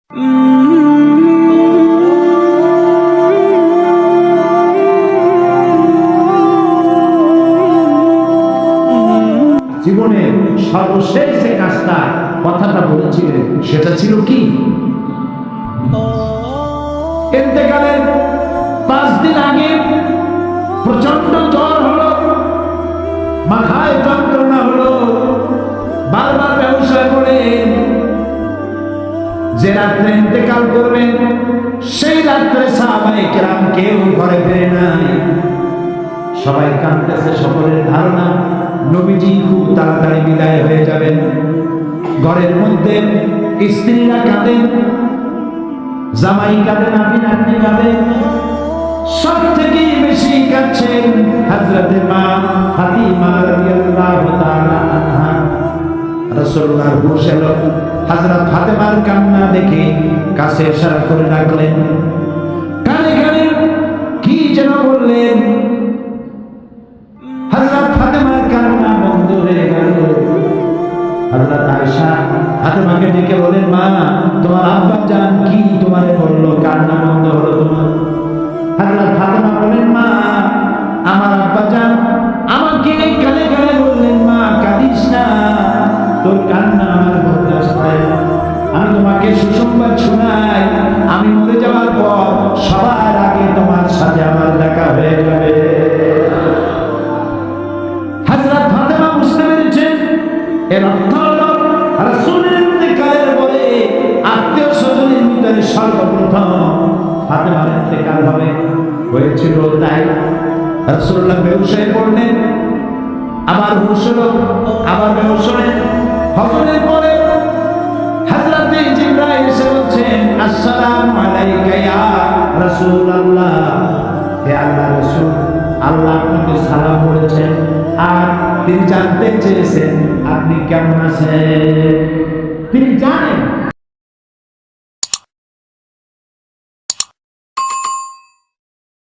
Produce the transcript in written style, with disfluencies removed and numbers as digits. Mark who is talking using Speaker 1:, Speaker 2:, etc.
Speaker 1: জীবনের সর্বশেষ যে কাজটা কথাটা বলেছিলেন সেটা ছিল কি? ইন্তেকালের 5 দিন আগে প্রচন্ড জ্বর হলো, মাথায় যন্ত্রণা হলো, বারবার ব্যবসায় পড়ে যে রাত্রে ইন্তেকাল করবেন সেই রাত্রে সাহাবায়ে কেরাম কেউ ঘরে ফেরে নাই। সবাই কাঁদতেছে, সকলের ধারণা নবীজি খুব তাড়াতাড়ি বিদায় হয়ে যাবেন। ঘরের মধ্যে স্ত্রীরা কাঁদেন, জামাই কাঁদে, নাতি নাতনি কাঁদে, সব থেকে বেশি কাঁদছেন হযরতে মা ফাতিমা রাদিয়াল্লাহু তাআলা আনহা। রাসূলুল্লাহর হুঁশ এলো, হযরত ফাতেমার কান্না দেখে কাছে ইশারা করে ডাকলেন, কানে কানে কি যেন বললেন। হযরত ফাতেমার কান্না বন্ধ হয়ে গেল। হযরত আয়েশা ফাতেমাকে ডেকে বলেন, মা তোমার আব্বা জান কি তোমারে বললো, কান্না বন্ধ হলো তোমার? হযরত ফাতেমা বলেন, মা আমার আব্বা জান আমাকে কানে কানে বললেন, মা কাঁদিস না, তোর কান্না আমার বরদাস্ত হয় না। আমি তোমাকে সুসংবাদ শোনাই, আমি মরে যাওয়ার পর সবার আগে তোমার সাথে আমার দেখা হয়ে যাবে। হযরত ফাতেমা বুঝতে পেরেছেন এর অর্থ হলো রাসূলের ইন্তেকালের পরে আত্মীয় স্বজনের ভিতরে সর্বপ্রথম ফাতেমার ইন্তেকাল হবে। হয়েছিল তাই রাসূলুল্লাহ বেহুশ হয়ে পড়লেন, আবার হুঁশ হলো, আবার বেহুশ হলেন। হজরের পরে হযরতে জিবরাইল এসে বলছেন, আসসালামু আলাইকা ইয়া রাসূলুল্লাহ, হে আল্লাহর রাসূল, আল্লাহ আপনাকে সালাম বলেছেন আর তিনি জানতে চেয়েছেন আপনি কেমন আছেন। তিনি জানেন